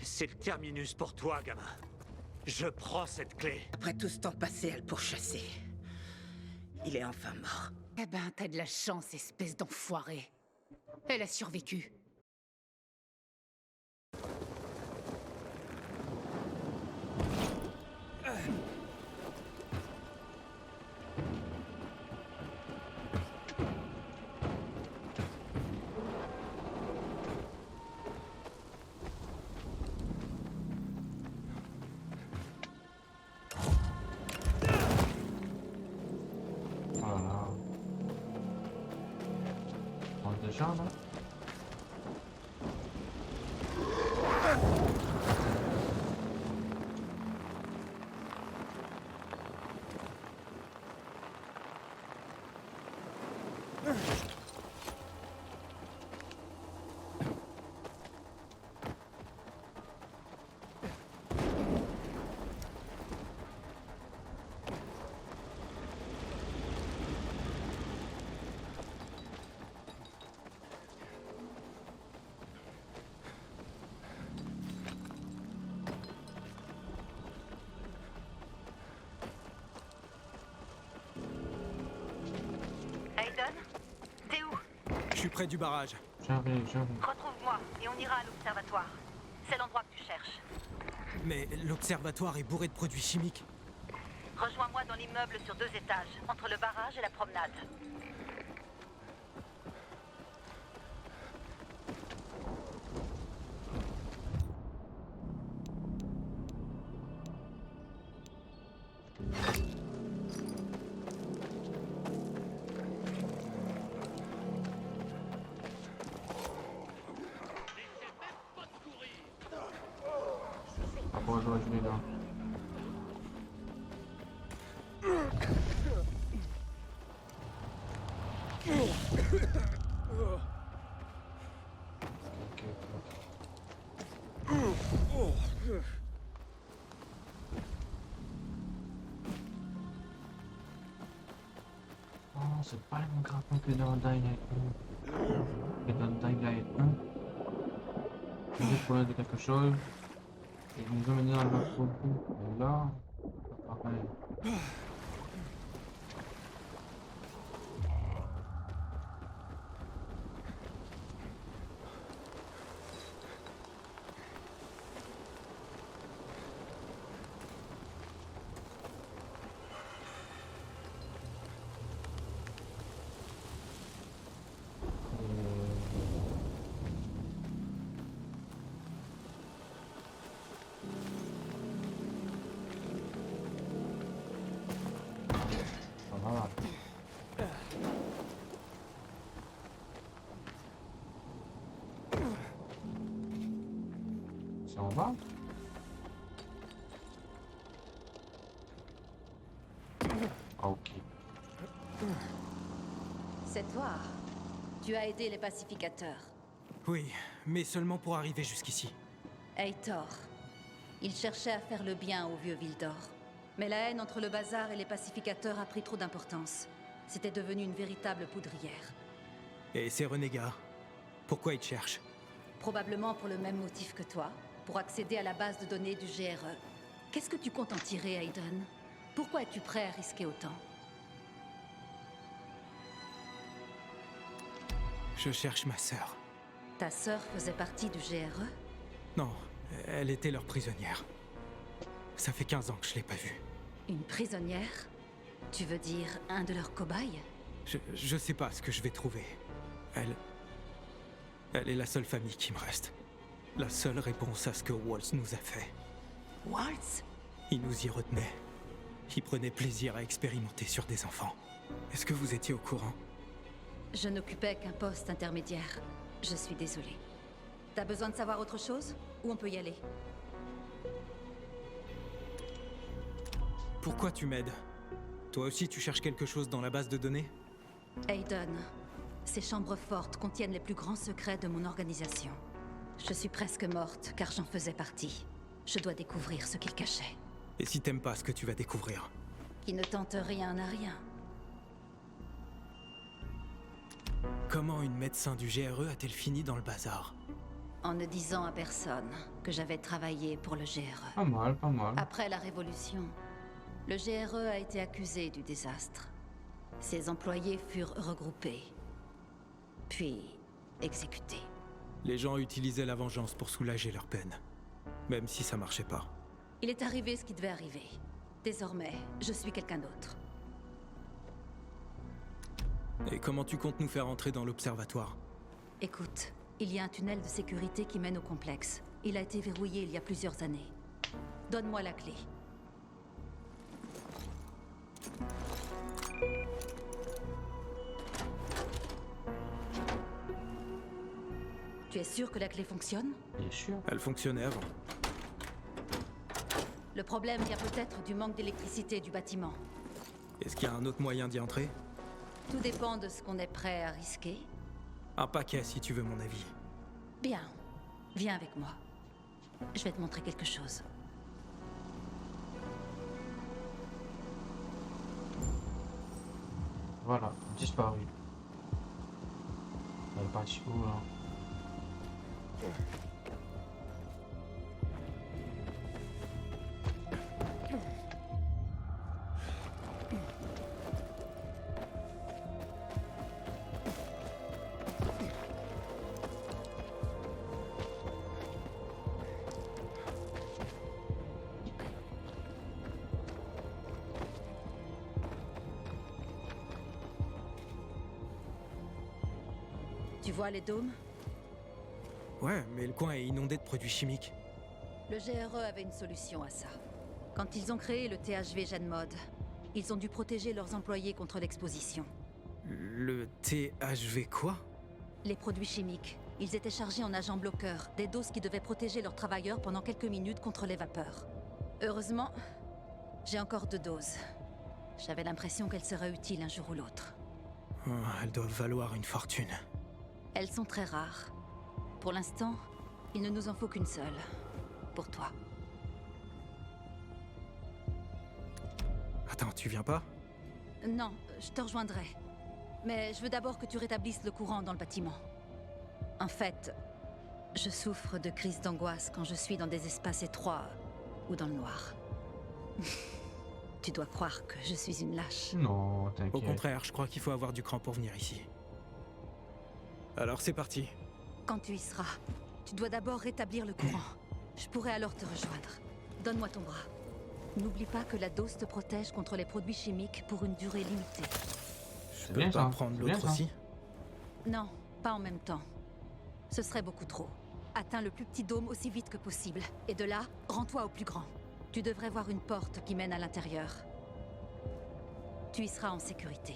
C'est le terminus pour toi, gamin. Je prends cette clé. Après tout ce temps passé à le pourchasser, il est enfin mort. Eh ben, t'as de la chance, espèce d'enfoiré. Elle a survécu. Voilà. On est déjà là. Aiden, t'es où? Je suis près du barrage. J'arrive. Retrouve-moi et on ira à l'observatoire. C'est l'endroit que tu cherches. Mais l'observatoire est bourré de produits chimiques. Rejoins-moi dans l'immeuble sur 2 étages, entre le barrage et la promenade. Ah bon, j'aurais dû les là. Oh, c'est pas le même grappin que dans Dying Light 1. Et dans Dying Light 1, il y a des problèmes de quelque chose. Et ils nous ont mené dans l'autre bout. Et là, c'est pas pareil. Ça va. C'est en bas? Ah, ok. C'est toi. Tu as aidé les pacificateurs. Oui, mais seulement pour arriver jusqu'ici. Heitor. Il cherchait à faire le bien au vieux Vildor. Mais la haine entre le bazar et les pacificateurs a pris trop d'importance. C'était devenu une véritable poudrière. Et ces renégats, pourquoi ils te cherchent? Probablement pour le même motif que toi, pour accéder à la base de données du GRE. Qu'est-ce que tu comptes en tirer, Aiden? Pourquoi es-tu prêt à risquer autant? Je cherche ma sœur. Ta sœur faisait partie du GRE? Non, elle était leur prisonnière. Ça fait 15 ans que je l'ai pas vue. Une prisonnière? Tu veux dire un de leurs cobayes? Je sais pas ce que je vais trouver. Elle est la seule famille qui me reste. La seule réponse à ce que Waltz nous a fait. Waltz? Il nous y retenait. Il prenait plaisir à expérimenter sur des enfants. Est-ce que vous étiez au courant? Je n'occupais qu'un poste intermédiaire. Je suis désolée. T'as besoin de savoir autre chose? Ou on peut y aller? Pourquoi tu m'aides? Toi aussi tu cherches quelque chose dans la base de données? Aiden, ces chambres fortes contiennent les plus grands secrets de mon organisation. Je suis presque morte car j'en faisais partie. Je dois découvrir ce qu'ils cachaient. Et si t'aimes pas ce que tu vas découvrir? Qui ne tente rien n'a rien. Comment une médecin du GRE a-t-elle fini dans le bazar? En ne disant à personne que j'avais travaillé pour le GRE. Pas mal, pas mal. Après la Révolution, le GRE a été accusé du désastre. Ses employés furent regroupés, puis exécutés. Les gens utilisaient la vengeance pour soulager leur peine, même si ça marchait pas. Il est arrivé ce qui devait arriver. Désormais, je suis quelqu'un d'autre. Et comment tu comptes nous faire entrer dans l'observatoire? Écoute, il y a un tunnel de sécurité qui mène au complexe. Il a été verrouillé il y a plusieurs années. Donne-moi la clé. Tu es sûr que la clé fonctionne? Bien sûr. Elle fonctionnait avant. Le problème vient peut-être du manque d'électricité du bâtiment. Est-ce qu'il y a un autre moyen d'y entrer? Tout dépend de ce qu'on est prêt à risquer. Un paquet, si tu veux mon avis. Bien, viens avec moi. Je vais te montrer quelque chose. Voilà, disparu. Elle est partie où là? Tu vois les dômes? Ouais, mais le coin est inondé de produits chimiques. Le GRE avait une solution à ça. Quand ils ont créé le THV Genmod, ils ont dû protéger leurs employés contre l'exposition. Le THV quoi? Les produits chimiques. Ils étaient chargés en agents bloqueurs, des doses qui devaient protéger leurs travailleurs pendant quelques minutes contre les vapeurs. Heureusement, j'ai encore 2 doses. J'avais l'impression qu'elles seraient utiles un jour ou l'autre. Oh, elles doivent valoir une fortune. Elles sont très rares. Pour l'instant, il ne nous en faut qu'une seule. Pour toi. Attends, tu viens pas? Non, je te rejoindrai. Mais je veux d'abord que tu rétablisses le courant dans le bâtiment. En fait, je souffre de crises d'angoisse quand je suis dans des espaces étroits ou dans le noir. Tu dois croire que je suis une lâche. Non, Au t'inquiète. contraire, je crois qu'il faut avoir du cran pour venir ici. Alors c'est parti. Quand tu y seras, tu dois d'abord rétablir le courant. Je pourrai alors te rejoindre. Donne-moi ton bras. N'oublie pas que la dose te protège contre les produits chimiques pour une durée limitée. Je C'est peux bien pas ça, prendre c'est bien l'autre ça. aussi? Non, pas en même temps. Ce serait beaucoup trop. Atteins le plus petit dôme aussi vite que possible. Et de là, rends-toi au plus grand. Tu devrais voir une porte qui mène à l'intérieur. Tu y seras en sécurité.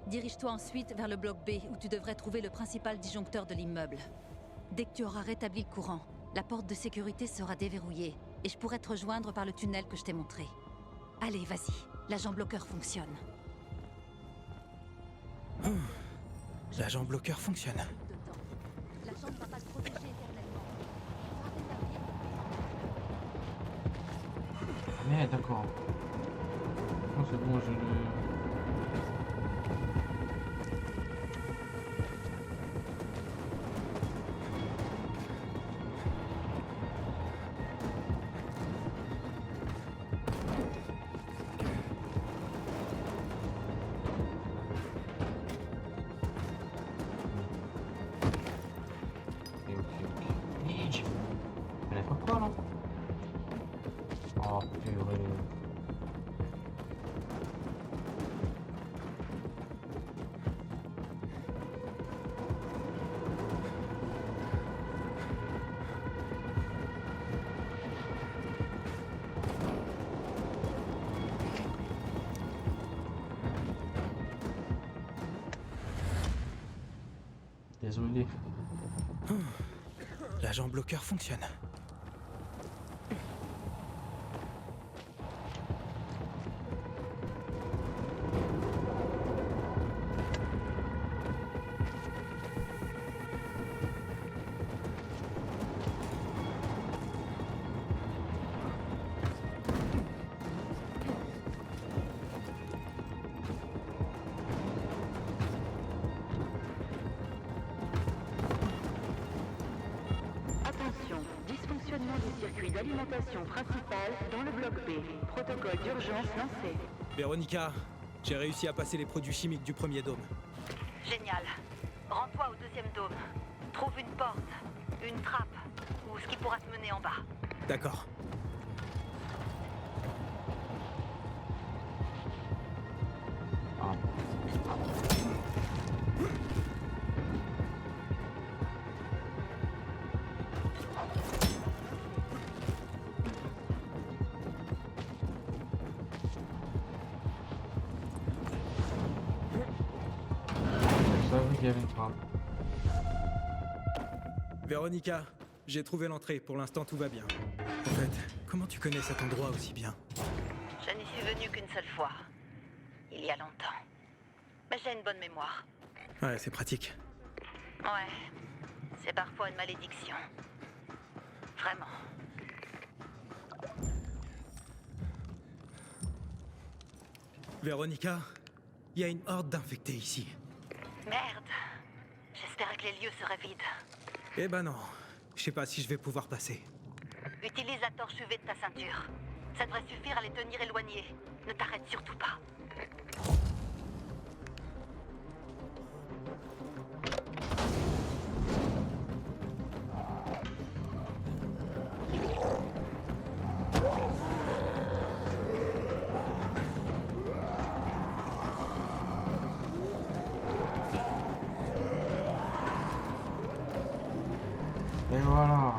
Dirige-toi ensuite vers le bloc B où tu devrais trouver le principal disjoncteur de l'immeuble. Dès que tu auras rétabli le courant, la porte de sécurité sera déverrouillée et je pourrai te rejoindre par le tunnel que je t'ai montré. Allez, vas-y. L'agent bloqueur fonctionne. L'agent bloqueur fonctionne. L'agent ne va pas te protéger éternellement. Mais d'accord. Oh, c'est bon, je le... Ok. Elle a pas quoi là? Oh purée. Désolé. L'agent bloqueur fonctionne. Fonctionnement du circuit d'alimentation principal dans le bloc B. Protocole d'urgence lancé. Véronica, j'ai réussi à passer les produits chimiques du premier dôme. Génial. Rends-toi au deuxième dôme. Trouve une porte, une trappe, ou ce qui pourra te mener en bas. D'accord. Ah. Je savais qu'il y avait une trappe. Véronica, j'ai trouvé l'entrée. Pour l'instant, tout va bien. En fait, comment tu connais cet endroit aussi bien? Je n'y suis venue qu'une seule fois. Il y a longtemps. Mais j'ai une bonne mémoire. Ouais, c'est pratique. Ouais. C'est parfois une malédiction. Vraiment. Véronica, il y a une horde d'infectés ici. Merde. J'espérais que les lieux seraient vides. Eh ben non, je sais pas si je vais pouvoir passer. Utilise la torche UV de ta ceinture. Ça devrait suffire à les tenir éloignés. Ne t'arrête surtout pas. Et voilà.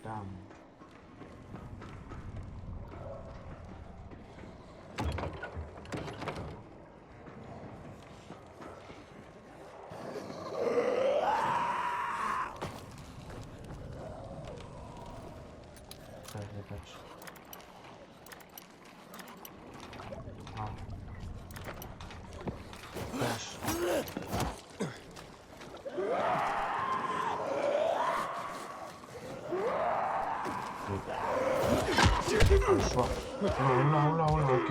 Damn. Ça, je les catch. Ah. Dash. Pas le choix. Oh là, ok.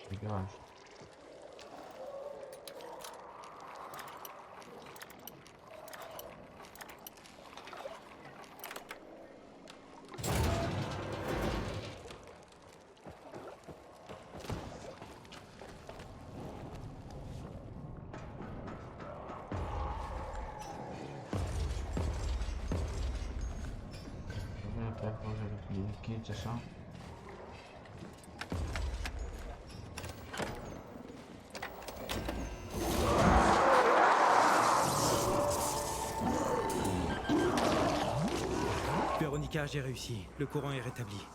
Dégage. Je vais faire poser le liquide, c'est ça? Véronica, j'ai réussi. Le courant est rétabli.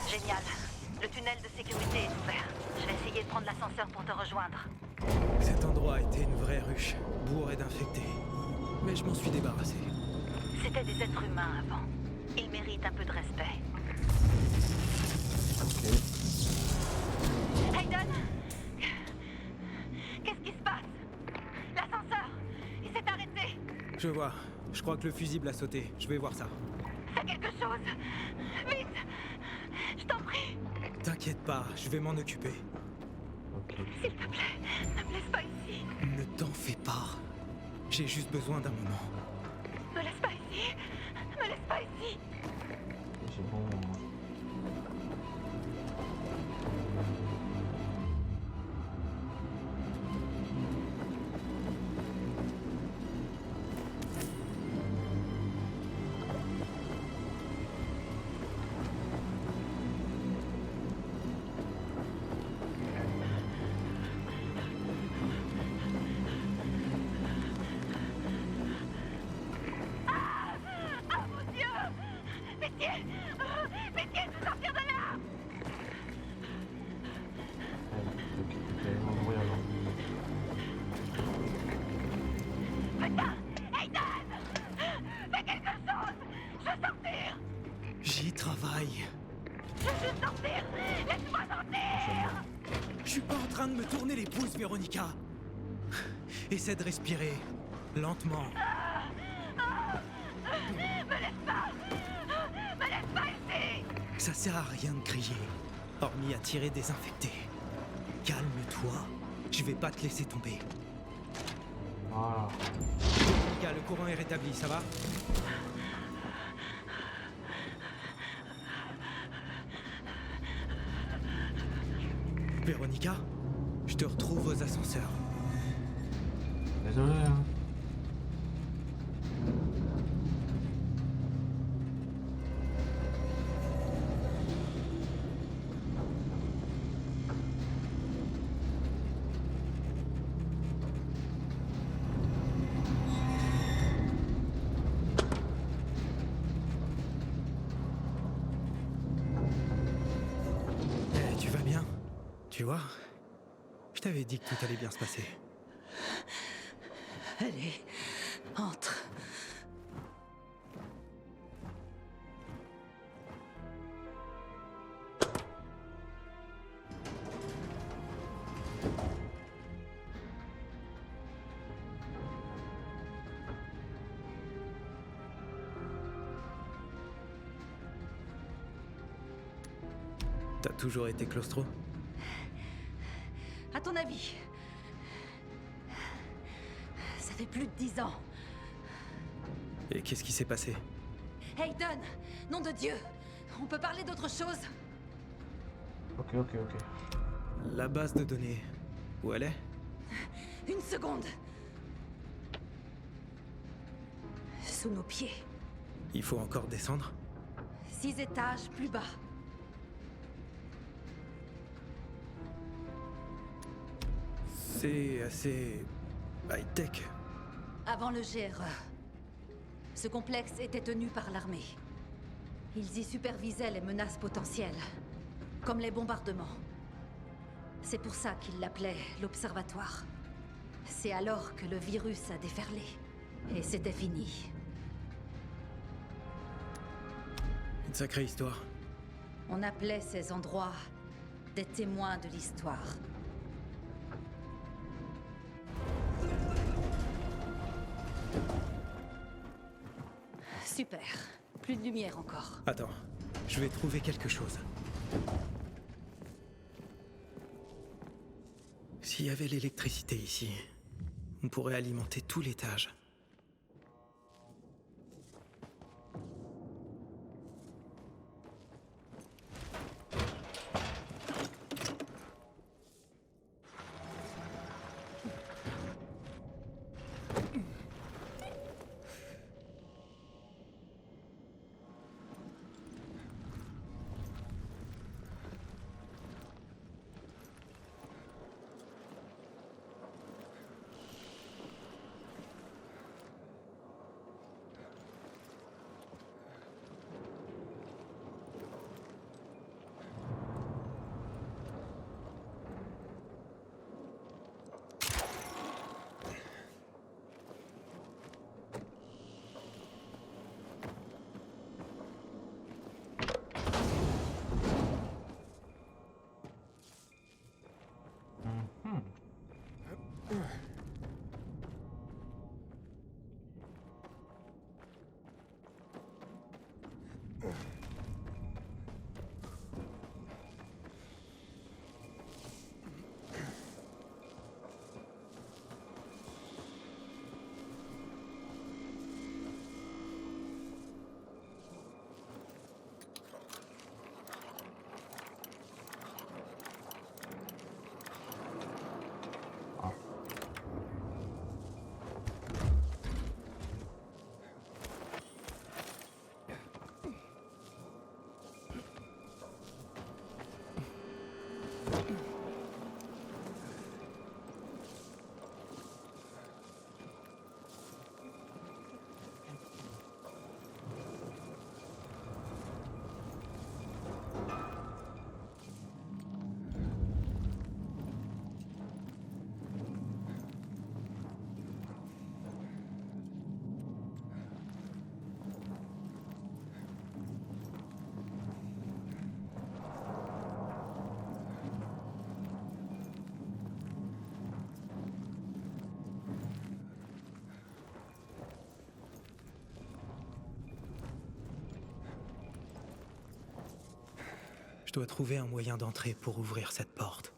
Génial. Le tunnel de sécurité est ouvert. Je vais essayer de prendre l'ascenseur pour te rejoindre. Cet endroit était une vraie ruche, bourrée d'infectés. Mais je m'en suis débarrassé. C'était des êtres humains avant. Ils méritent un peu de respect. Ok. Hayden! Qu'est-ce qui se passe? L'ascenseur! Il s'est arrêté! Je vois. Je crois que le fusible a sauté. Je vais voir ça. Fais quelque chose! Vite! Je t'en prie! T'inquiète pas, je vais m'en occuper. Ok. S'il te plaît, ne me laisse pas ici! Ne t'en fais pas. J'ai juste besoin d'un moment. Me laisse pas ici! Me laisse pas ici! C'est bon. Je suis pas en train de me tourner les pouces, Véronica. Essaie de respirer. Lentement. Me laisse pas ici! Ça sert à rien de crier, hormis à tirer désinfecté. Calme-toi. Je vais pas te laisser tomber. Voilà. Véronica, le courant est rétabli, ça va? Véronica, je te retrouve aux ascenseurs. Désolé, hein. Eh, tu vas bien? Tu vois? Je t'avais dit que tout allait bien se passer. Allez, entre. T'as toujours été claustro? À ton avis? Ça fait plus de 10 ans. Et qu'est-ce qui s'est passé? Hayden! Nom de Dieu! On peut parler d'autre chose? Ok. La base de données, où elle est? Une seconde! Sous nos pieds. Il faut encore descendre? 6 étages plus bas. C'est assez... high-tech. Avant le GRE, ce complexe était tenu par l'armée. Ils y supervisaient les menaces potentielles, comme les bombardements. C'est pour ça qu'ils l'appelaient l'Observatoire. C'est alors que le virus a déferlé. Et c'était fini. Une sacrée histoire. On appelait ces endroits des témoins de l'histoire. Super. Plus de lumière encore. Attends, je vais trouver quelque chose. S'il y avait l'électricité ici, on pourrait alimenter tout l'étage. Je dois trouver un moyen d'entrer pour ouvrir cette porte.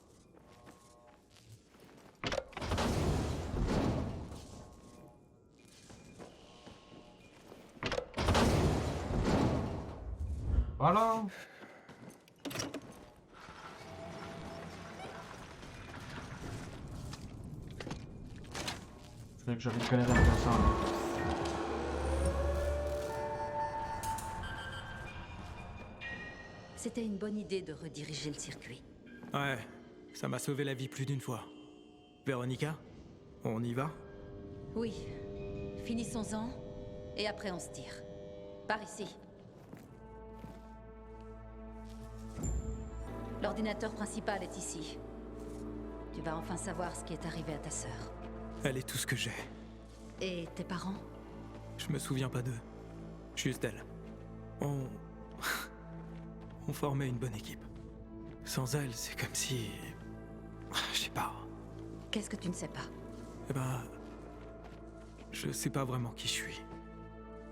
Voilà. Je croyais que j'avais galéré à faire ça. C'était une bonne idée de rediriger le circuit. Ouais, ça m'a sauvé la vie plus d'une fois. Véronica, on y va? Oui. Finissons-en, et après on se tire. Par ici. L'ordinateur principal est ici. Tu vas enfin savoir ce qui est arrivé à ta sœur. Elle est tout ce que j'ai. Et tes parents? Je me souviens pas d'eux. Juste d'elle. On... on formait une bonne équipe. Sans elle, c'est comme si... Je sais pas. Qu'est-ce que tu ne sais pas? Eh ben... Je sais pas vraiment qui je suis.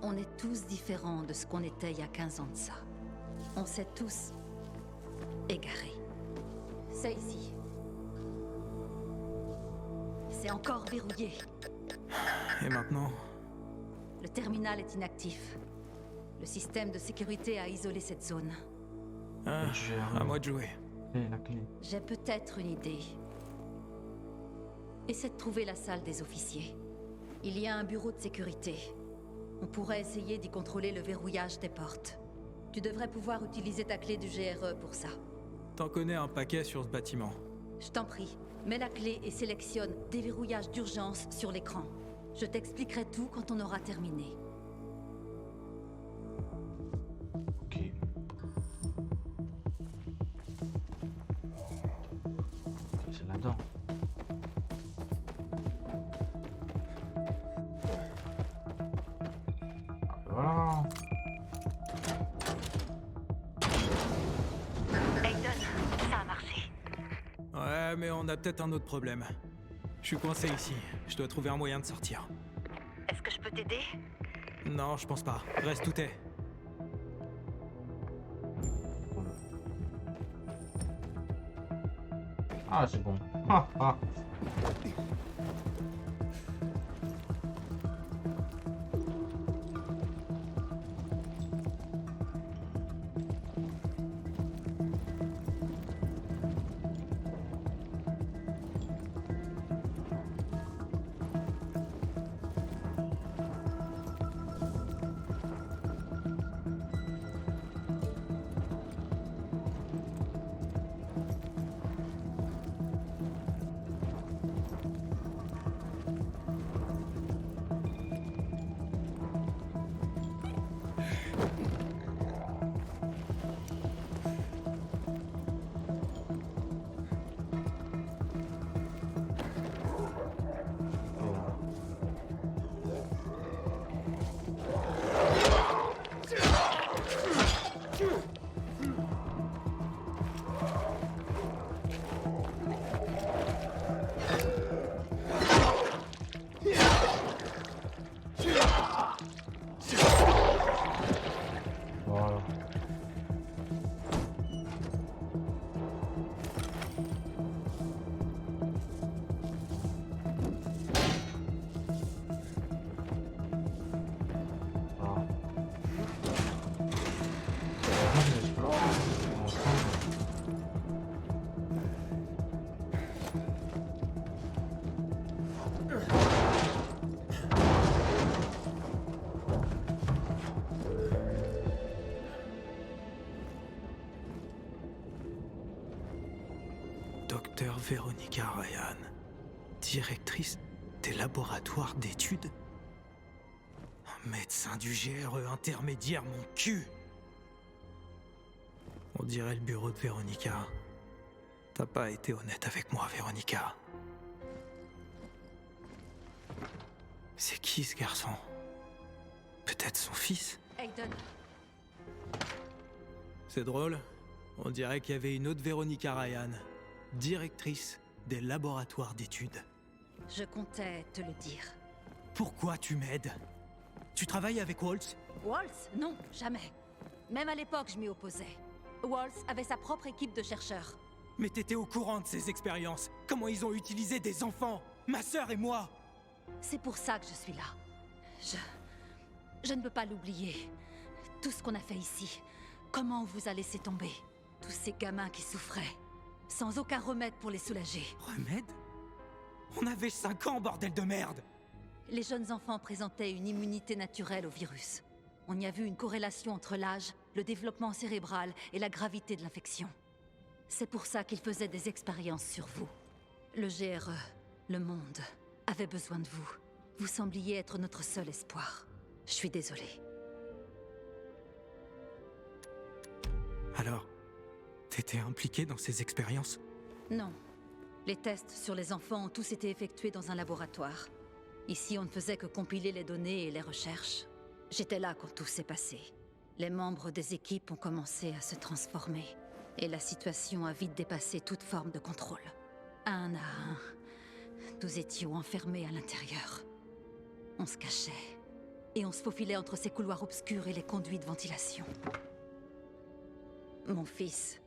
On est tous différents de ce qu'on était il y a 15 ans de ça. On s'est tous... égarés. C'est ici. C'est encore verrouillé. Et maintenant... Le terminal est inactif. Le système de sécurité a isolé cette zone. Ah, à moi de jouer. Et la clé. J'ai peut-être une idée. Essaie de trouver la salle des officiers. Il y a un bureau de sécurité. On pourrait essayer d'y contrôler le verrouillage des portes. Tu devrais pouvoir utiliser ta clé du GRE pour ça. T'en connais un paquet sur ce bâtiment. Je t'en prie, mets la clé et sélectionne déverrouillage d'urgence sur l'écran. Je t'expliquerai tout quand on aura terminé. Ok. C'est là-dedans. Voilà. Aiden, ça a marché. Ouais, mais on a peut-être un autre problème. Je suis coincé ici. Je dois trouver un moyen de sortir. Est-ce que je peux t'aider? Non, je pense pas. Reste où t'es. Ah, c'est bon. Ah, ah. Voilà. Ah. Moi, j'explore. Docteur Véronica Ryan, directrice des laboratoires d'études. Un médecin du GRE intermédiaire, mon cul. On dirait le bureau de Véronica. T'as pas été honnête avec moi, Véronica. C'est qui ce garçon? Peut-être son fils? Aiden, C'est drôle. On dirait qu'il y avait une autre Véronica Ryan, directrice des laboratoires d'études. je comptais te le dire. Pourquoi tu m'aides? Tu travailles avec Waltz? Waltz? Non, jamais. Même à l'époque, je m'y opposais. Walls avait sa propre équipe de chercheurs. Mais t'étais au courant de ces expériences. Comment ils ont utilisé des enfants, ma sœur et moi. C'est pour ça que je suis là. Je ne peux pas l'oublier. Tout ce qu'on a fait ici. Comment on vous a laissé tomber. Tous ces gamins qui souffraient. Sans aucun remède pour les soulager. Remède? On avait 5 ans, bordel de merde! Les jeunes enfants présentaient une immunité naturelle au virus. On y a vu une corrélation entre l'âge, le développement cérébral et la gravité de l'infection. C'est pour ça qu'ils faisaient des expériences sur vous. Le GRE, le monde, avait besoin de vous. Vous sembliez être notre seul espoir. Je suis désolée. Alors, t'étais impliqué dans ces expériences? Non. Les tests sur les enfants ont tous été effectués dans un laboratoire. Ici, on ne faisait que compiler les données et les recherches. J'étais là quand tout s'est passé. Les membres des équipes ont commencé à se transformer. Et la situation a vite dépassé toute forme de contrôle. Un à un, nous étions enfermés à l'intérieur. On se cachait. Et on se faufilait entre ces couloirs obscurs et les conduits de ventilation. Mon fils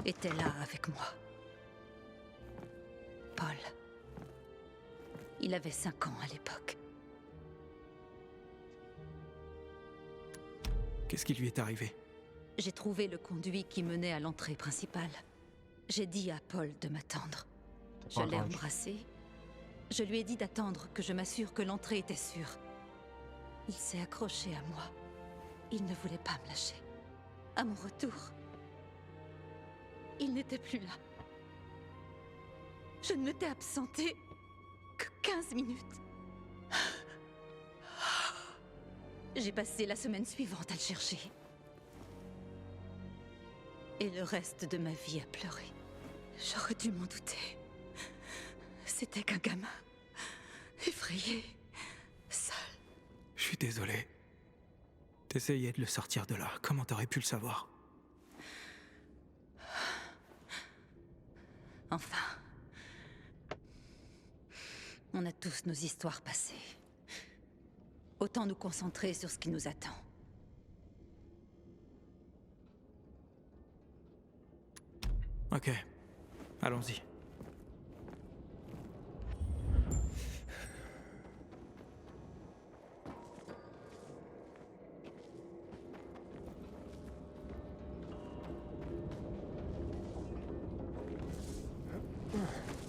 était là avec moi. Paul. Il avait 5 ans à l'époque. Qu'est-ce qui lui est arrivé? J'ai trouvé le conduit qui menait à l'entrée principale. J'ai dit à Paul de m'attendre. Je l'ai embrassé. Je lui ai dit d'attendre que je m'assure que l'entrée était sûre. Il s'est accroché à moi. Il ne voulait pas me lâcher. À mon retour, il n'était plus là. Je ne m'étais absentée que 15 minutes. J'ai passé la semaine suivante à le chercher. Et le reste de ma vie à pleurer. J'aurais dû m'en douter. C'était qu'un gamin. Effrayé. Seul. Je suis désolé. T'essayais de le sortir de là. Comment t'aurais pu le savoir? Enfin. On a tous nos histoires passées. Autant nous concentrer sur ce qui nous attend. Ok. Allons-y.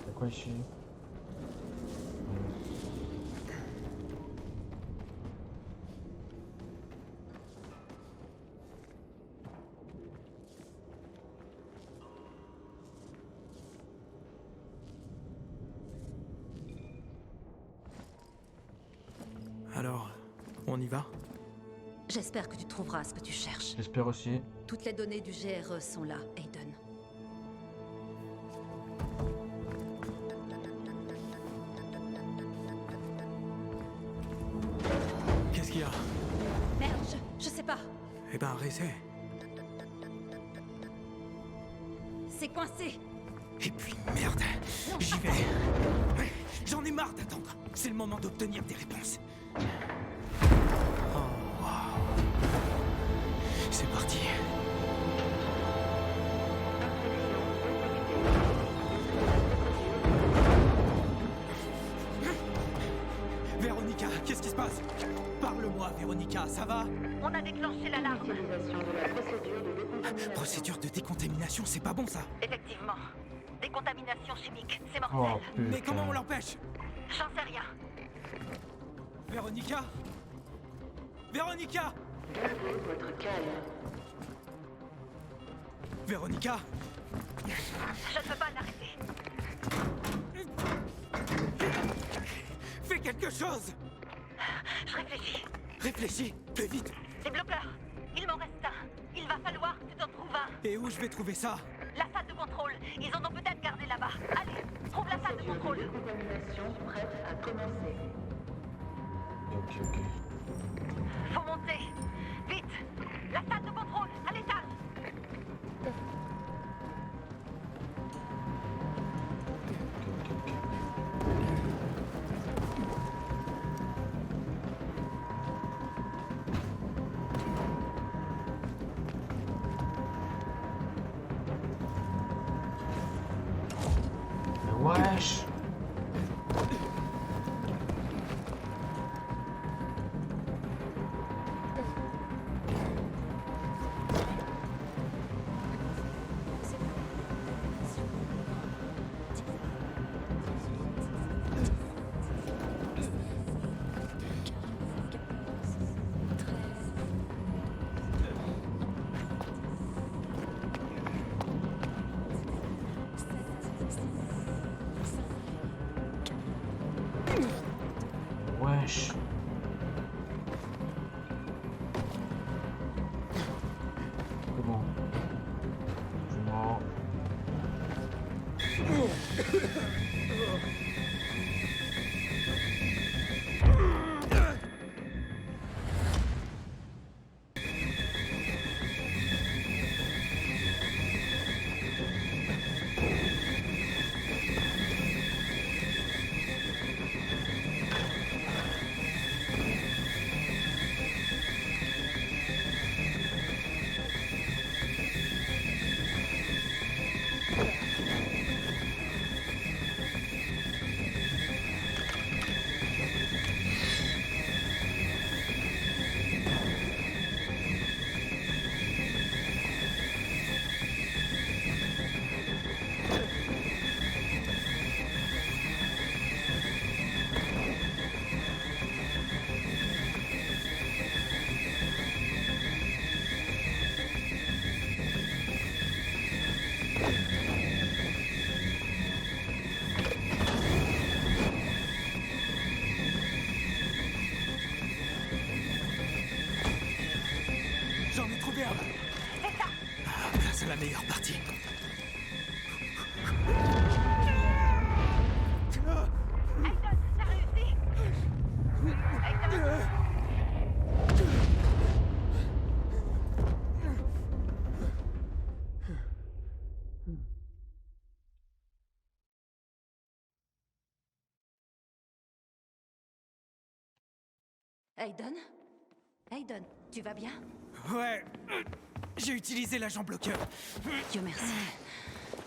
C'est quoi ici? Alors, on y va? J'espère que tu trouveras ce que tu cherches. J'espère aussi. Toutes les données du GRE sont là, Aiden. Qu'est-ce qu'il y a? Merde, je sais pas. Eh ben, réessaie. C'est coincé. Et puis, merde. J'y vais. J'en ai marre d'attendre. C'est le moment d'obtenir des réponses. Oh, wow. C'est parti. Véronica, qu'est-ce qui se passe? Parle-moi, Véronica, ça va? On a déclenché l'alarme. Procédure de décontamination, c'est pas bon ça. Effectivement. Décontamination chimique, c'est Oh mortel. Mais comment on putain. l'empêche? J'en sais rien. Véronica? Véronica? Votre calme. Véronica? Je ne peux pas l'arrêter. Fais quelque chose! Je réfléchis. Réfléchis, plus vite! Des bloqueurs. Il m'en reste un. Il va falloir que tu t'en trouves un. Et où je vais trouver ça? La salle de contrôle. Ils en ont peut-être gardé là-bas. Allez, trouve la salle de contrôle. Ok. Faut monter. Vite. La salle de contrôle, à l'étage. Wesh. Wesh. C'est bon. Je suis mort. J'en ai trouvé un. C'est ça. Ah, c'est la meilleure partie. Aiden, t'as réussi. Aiden. Aiden? Aiden, tu vas bien? Ouais. J'ai utilisé l'agent bloqueur. Dieu merci.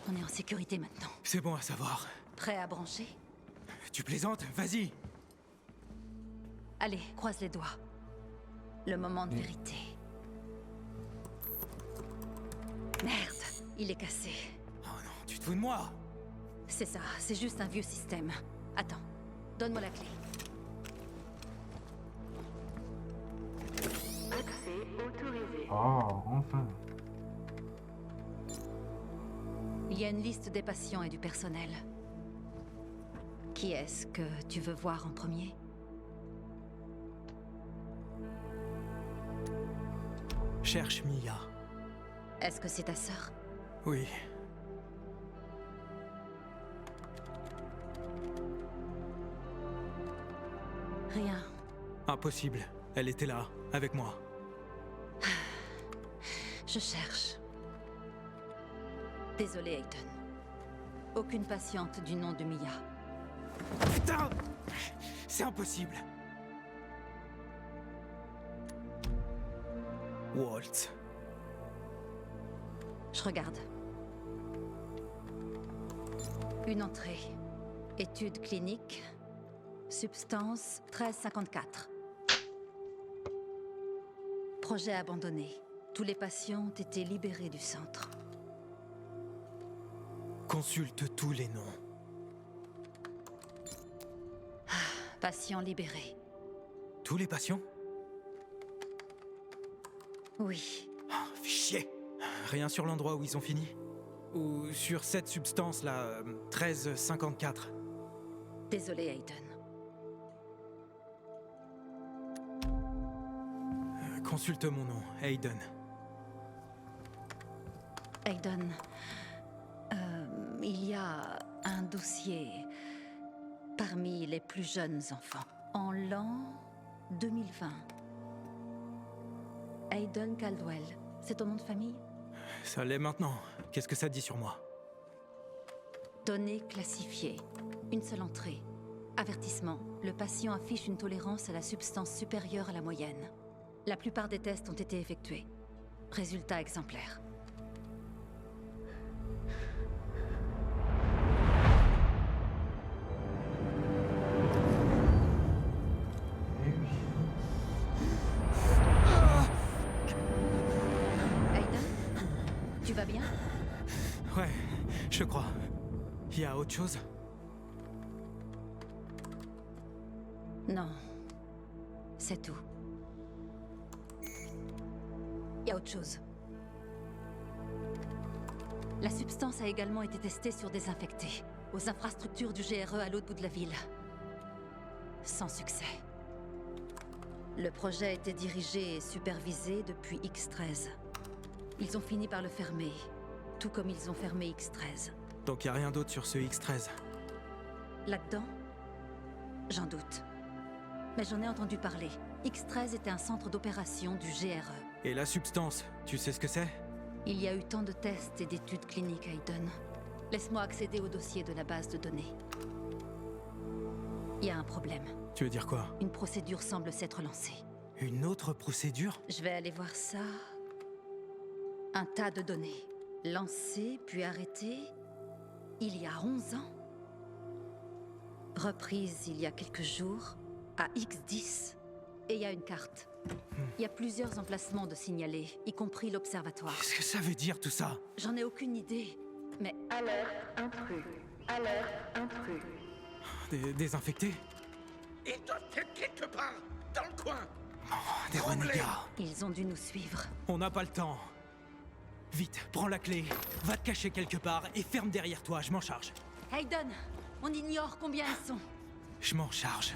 On est en sécurité maintenant. C'est bon à savoir. Prêt à brancher? Tu plaisantes? Vas-y. Allez, croise les doigts. Le moment de vérité. Merde, il est cassé. Oh non, tu te fous de moi? C'est ça, c'est juste un vieux système. Attends, donne-moi la clé. Oh, enfin. Il y a une liste des patients et du personnel. Qui est-ce que tu veux voir en premier? Cherche Mia. Est-ce que c'est ta sœur? Oui. Rien. Impossible. Elle était là, avec moi. Je cherche. Désolé, Aiden. Aucune patiente du nom de Mia. Putain! C'est impossible. Walt. Je regarde. Une entrée. Étude clinique. Substance 1354. Projet abandonné. Tous les patients ont été libérés du centre. Consulte tous les noms. Patients libérés. Tous les patients? Oui. Ah, fais chier. Rien sur l'endroit où ils ont fini? Ou sur cette substance-là, 1354? Désolé, Aiden. Consulte mon nom, Aiden. Aiden, il y a un dossier parmi les plus jeunes enfants. En l'an 2020. Aiden Caldwell, c'est ton nom de famille? Ça l'est maintenant. Qu'est-ce que ça dit sur moi? Données classifiées. Une seule entrée. Avertissement. Le patient affiche une tolérance à la substance supérieure à la moyenne. La plupart des tests ont été effectués. Résultat exemplaire. Je crois. Il y a autre chose? Non. C'est tout. Il y a autre chose. La substance a également été testée sur des infectés, aux infrastructures du GRE à l'autre bout de la ville. Sans succès. Le projet a été dirigé et supervisé depuis X-13. Ils ont fini par le fermer, tout comme ils ont fermé X-13. Donc y a rien d'autre sur ce X-13? Là-dedans? J'en doute. Mais j'en ai entendu parler. X-13 était un centre d'opération du GRE. Et la substance, tu sais ce que c'est? Il y a eu tant de tests et d'études cliniques, Aiden. Laisse-moi accéder au dossier de la base de données. Il y a un problème. Tu veux dire quoi? Une procédure semble s'être lancée. Une autre procédure? Je vais aller voir ça. Un tas de données. Lancées, puis arrêtées, il y a 11 ans. Reprise il y a quelques jours, à X10. Et il y a une carte. Il y a plusieurs emplacements de signalés, y compris l'observatoire. Qu'est-ce que ça veut dire tout ça? J'en ai aucune idée, mais... Alerte intrus. Alerte intrus. Des infectés? Ils doivent être quelque part, dans le coin. Des renégats. Ils ont dû nous suivre. On n'a pas le temps. Vite, prends la clé, va te cacher quelque part et ferme derrière toi, je m'en charge. Hayden, on ignore combien ils sont. Je m'en charge.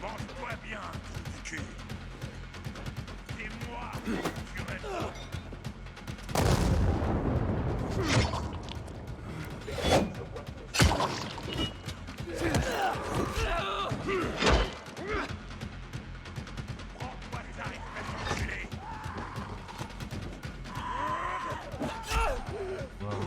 Mange-toi bien, cul. C'est moi qui tuerai ça. Prends-toi les arrêts, enculé. Voilà.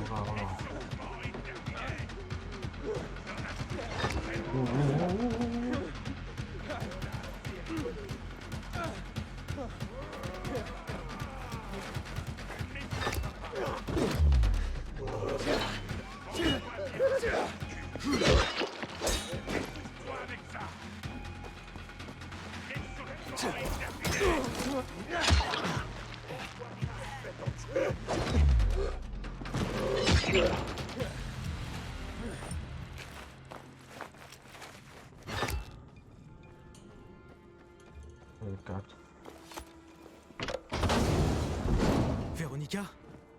Toi avec ça. L'explosion est terminée. Le 4. Véronica,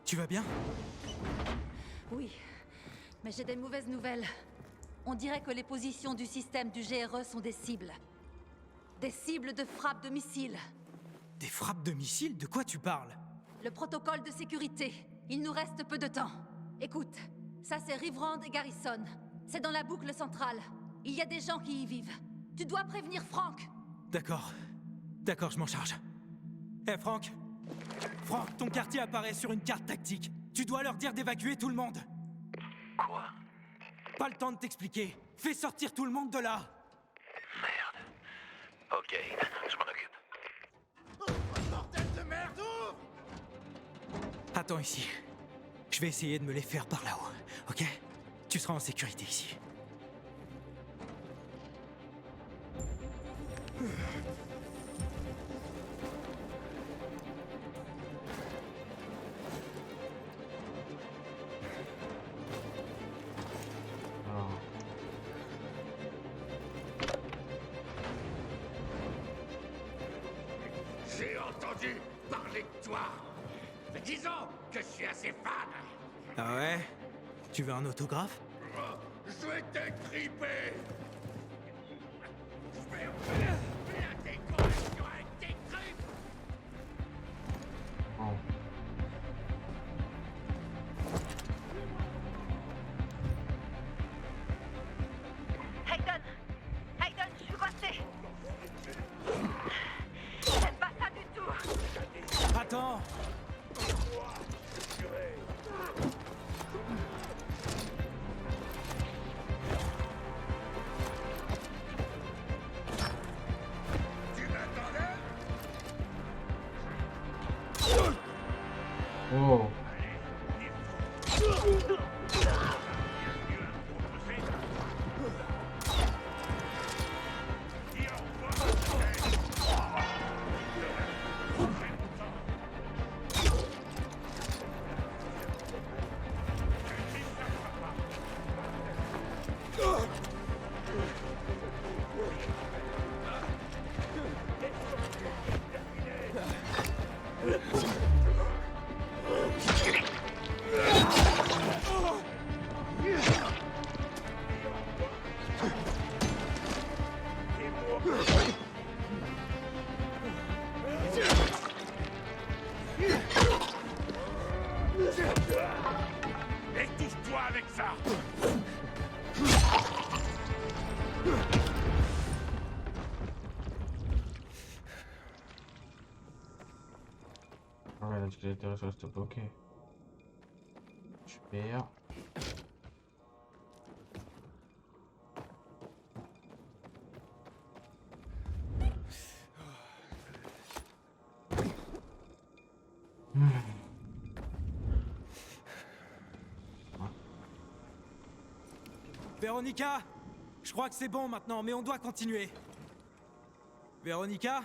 tu vas bien? Oui, mais j'ai des mauvaises nouvelles. On dirait que les positions du système du GRE sont des cibles. Des cibles de frappe de missiles. Des frappes de missiles? De quoi tu parles? Le protocole de sécurité. Il nous reste peu de temps. Écoute, ça c'est Riverand et Garrison. C'est dans la boucle centrale. Il y a des gens qui y vivent. Tu dois prévenir Frank. D'accord. D'accord, je m'en charge. Hé, Frank! Frank, ton quartier apparaît sur une carte tactique. Tu dois leur dire d'évacuer tout le monde. Quoi? Pas le temps de t'expliquer. Fais sortir tout le monde de là. Merde. Ok, je m'en occupe. Bordel de merde, ouvre! Attends ici. Je vais essayer de me les faire par là-haut, ok? Tu seras en sécurité ici. entendu parler de toi. Mais disons que je suis assez fan. Ah ouais? Tu veux un autographe? Je vais t'étriper. Je vais ouvrir la décoration avec tes tripes. Bon. Hayden! Hayden, je suis coincé! J'aime pas ça du tout! Attends! Tu m'attendais? Oh. Étouffe-toi avec ça. Ah ouais, l'électrique reste bloqué. Super. Véronica! Je crois que c'est bon maintenant, mais on doit continuer. Véronica?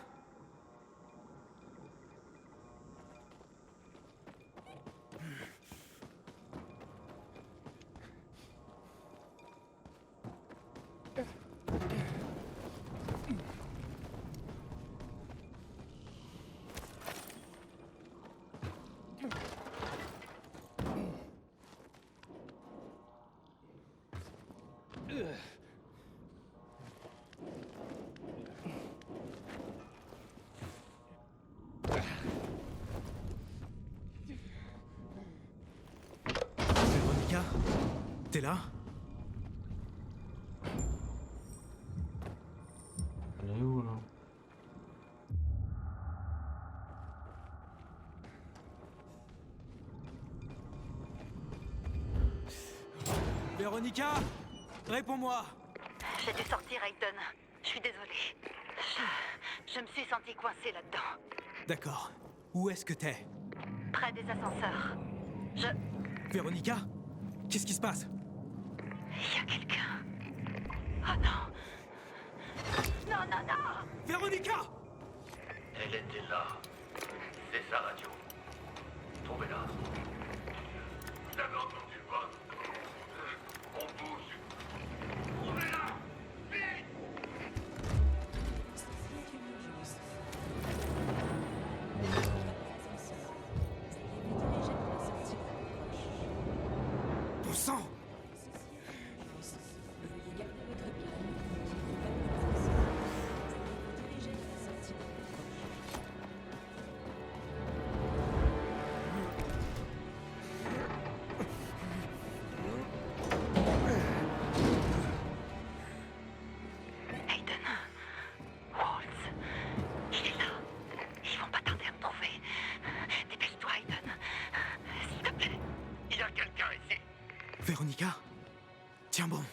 Véronica? T'es là? Elle est où là? Véronica? Réponds-moi! J'ai dû sortir, Hayden. Je suis désolée. Je me suis sentie coincée là-dedans. D'accord. Où est-ce que t'es? Près des ascenseurs. Véronica? Qu'est-ce qui se passe? Il y a quelqu'un. Oh non! Non, non, non! Véronica! Elle était là. C'est sa radio. Trouvez-la. Vous avez entendu le vote? On bouge. Trouvez-la! Vite! Bon sang! Hayden. Waltz. Il est là. Ils vont pas tarder à me trouver. Dépêche-toi, Hayden. S'il te plaît. Il y a quelqu'un ici. Véronica? Tiens bon.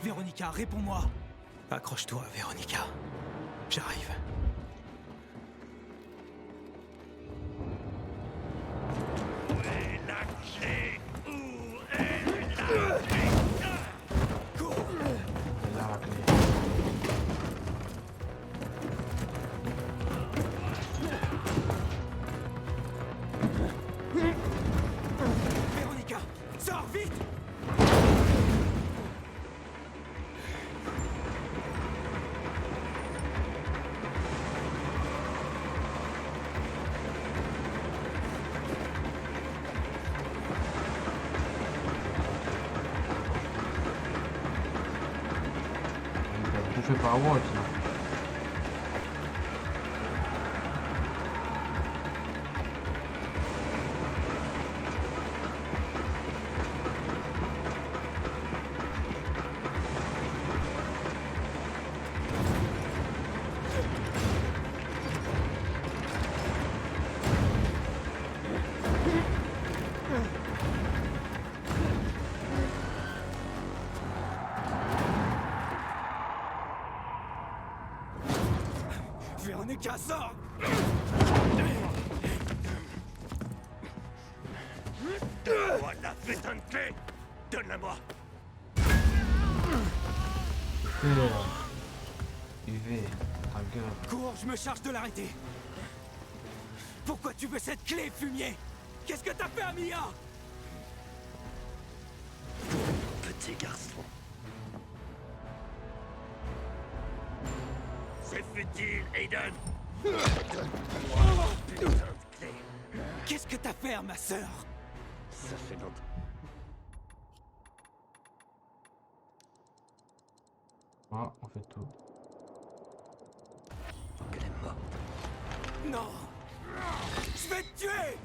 Véronica, réponds-moi. Accroche-toi, Véronica. J'arrive. Ouais, l'action. Sors vite! Il a tout fait par Walt, là. Véronica, sors! Voilà, putain de clé! Donne-la-moi! UV, ta gueule. Cours, je me charge de l'arrêter. Pourquoi tu veux cette clé, fumier? Qu'est-ce que t'as fait à Mia? Petit garçon. C'est futile, Aiden! Donne-moi, putain de clé! Qu'est-ce que t'as fait à ma sœur? Ça fait longtemps. Ah, on fait tout. Qu'elle est morte. Non! Je vais te tuer!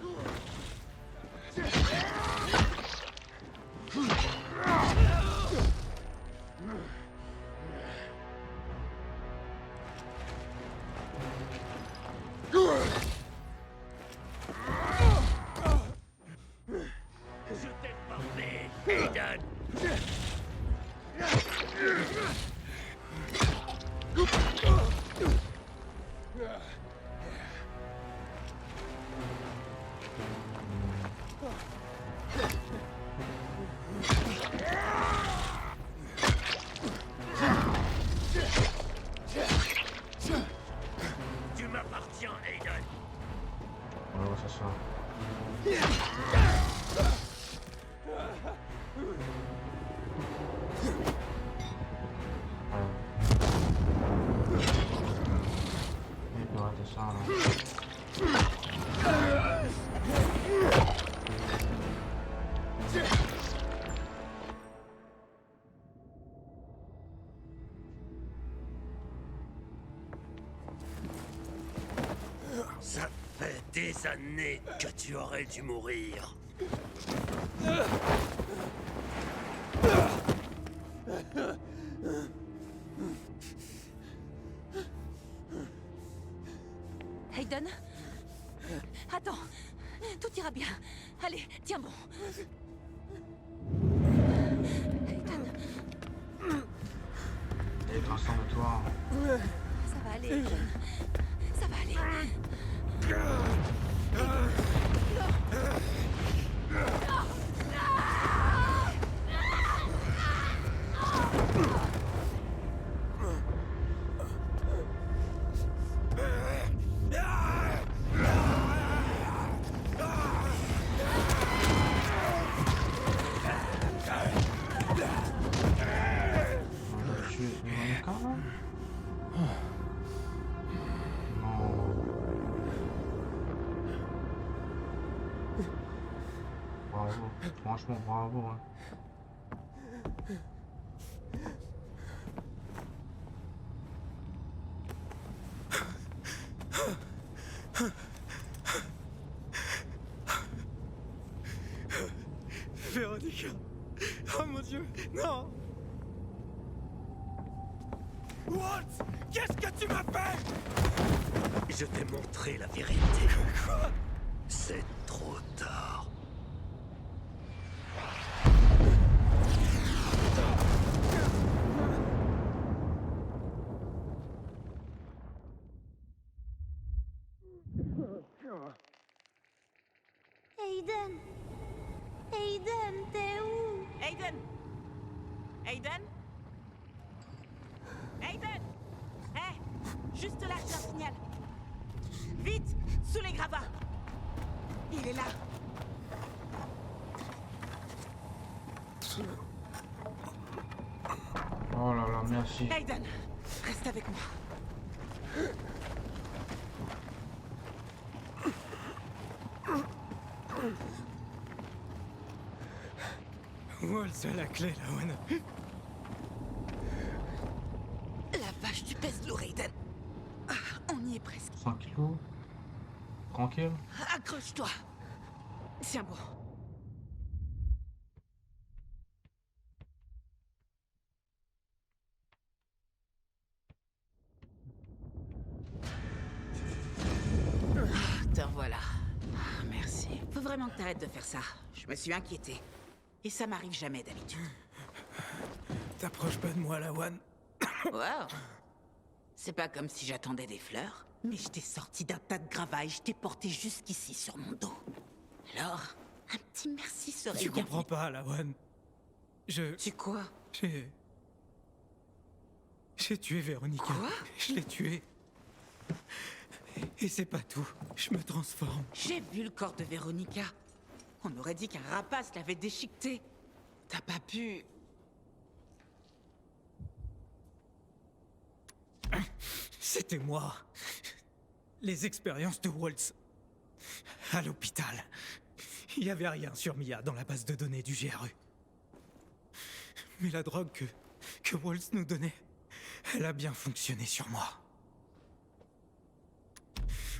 Je t'ai parlé, Aiden! Tu m'appartiens, Aiden! On va voir ça sort. Il peut rater ça là. Ça fait des années que tu aurais dû mourir. Aiden? Attends, tout ira bien. Allez, tiens bon. Aiden, Allez, transforme-toi. ça va aller, Aiden. Ça va aller. On va tuer Véronica là? Non. Bravo, franchement bravo. Hein. Véronica! Oh mon Dieu! Non! Walt! Qu'est-ce que tu m'as fait? Je t'ai montré la vérité. Quoi? C'est trop tard. Aiden! Aiden, t'es où? Aiden! Aiden? Aiden! Hé! Juste là, j'ai un signal. Vite! Sous les gravats! Il est là! Oh là là, merci. Aiden, reste avec moi. Waltz a la clé, Lawan. La vache, tu pèses lourd, Aiden. Ah, on y est presque. Tranquillou. Tranquille. Accroche-toi. Tiens bon. Te revoilà. Merci. Faut vraiment que t'arrêtes de faire ça. Je me suis inquiétée. Et ça m'arrive jamais d'habitude. T'approches pas de moi, Lawan. Wow. C'est pas comme si j'attendais des fleurs. Mais je t'ai sorti d'un tas de gravailles, je t'ai porté jusqu'ici sur mon dos. Alors, un petit merci serait Tu bien. comprends pas, Lawan. Tu quoi? J'ai tué Véronica. Quoi? Je l'ai tuée. Et c'est pas tout. Je me transforme. J'ai vu le corps de Véronica. On aurait dit qu'un rapace l'avait déchiqueté. T'as pas pu... C'était moi. Les expériences de Waltz. À l'hôpital. Il y avait rien sur Mia dans la base de données du GRU. Mais la drogue que Waltz nous donnait, elle a bien fonctionné sur moi.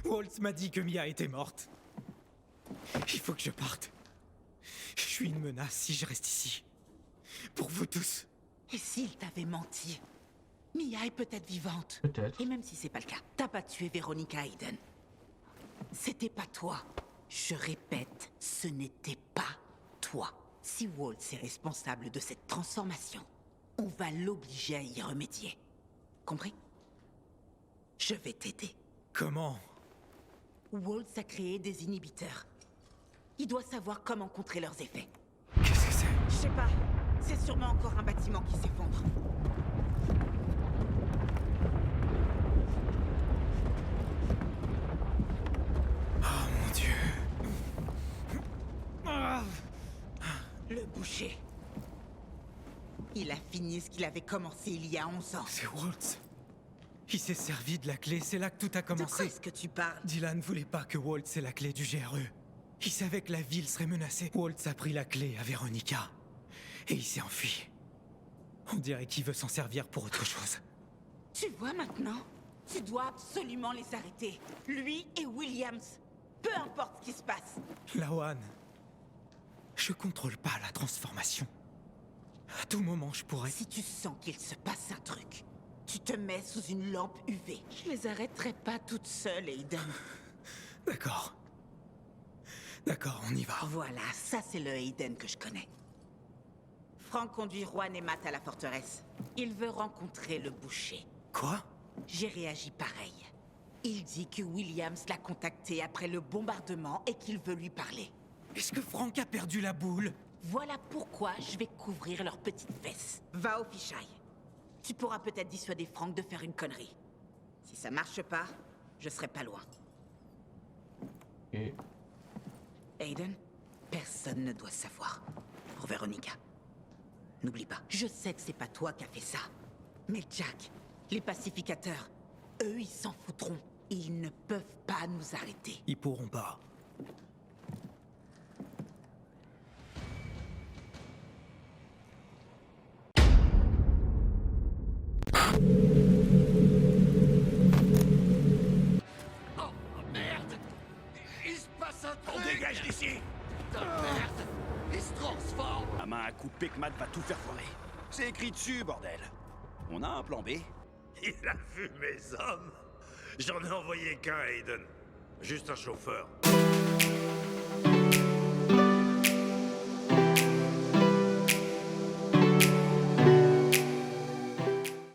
Waltz m'a dit que Mia était morte. Il faut que je parte. Je suis une menace si je reste ici. Pour vous tous. Et s'il t'avait menti? Mia est peut-être vivante. Peut-être. Et même si c'est pas le cas, t'as pas tué Véronica, Aiden. C'était pas toi. Je répète, ce n'était pas toi. Si Waltz est responsable de cette transformation, on va l'obliger à y remédier. Compris? Je vais t'aider. Comment? Waltz a créé des inhibiteurs. Il doit savoir comment contrer leurs effets. Qu'est-ce que c'est? Je sais pas. C'est sûrement encore un bâtiment qui s'effondre. Oh mon Dieu. Le boucher. Il a fini ce qu'il avait commencé il y a 11 ans. C'est Waltz. Il s'est servi de la clé, c'est là que tout a De quoi commencé. est-ce que tu parles? Dylan voulait pas que Waltz ait la clé du GRE. Il savait que la ville serait menacée. Waltz a pris la clé à Véronica. Et il s'est enfui. On dirait qu'il veut s'en servir pour autre chose. Tu vois maintenant? Tu dois absolument les arrêter. Lui et Williams. Peu importe ce qui se passe. Lawan, je contrôle pas la transformation. À tout moment, je pourrais... Si tu sens qu'il se passe un truc, tu te mets sous une lampe UV. Je les arrêterai pas toutes seules, Aiden. D'accord. D'accord, on y va. Voilà, ça c'est le Aiden que je connais. Frank conduit Juan et Matt à la forteresse. Il veut rencontrer le boucher. Quoi? J'ai réagi pareil. Il dit que Williams l'a contacté après le bombardement et qu'il veut lui parler. Est-ce que Frank a perdu la boule? Voilà pourquoi je vais couvrir leurs petites fesses. Va au fichaille. Tu pourras peut-être dissuader Frank de faire une connerie. Si ça marche pas, je serai pas loin. Et Aiden, personne ne doit savoir. Pour Véronica. N'oublie pas, je sais que c'est pas toi qui as fait ça. Mais Jack, les pacificateurs, eux, ils s'en foutront. Ils ne peuvent pas nous arrêter. Ils pourront pas. Oh merde! Il se passe un truc! On dégage d'ici! Merde! Il se transforme! La main à couper que Matt va tout faire foirer. C'est écrit dessus, bordel. On a un plan B. Il a vu mes hommes. J'en ai envoyé qu'un, Aiden. Juste un chauffeur.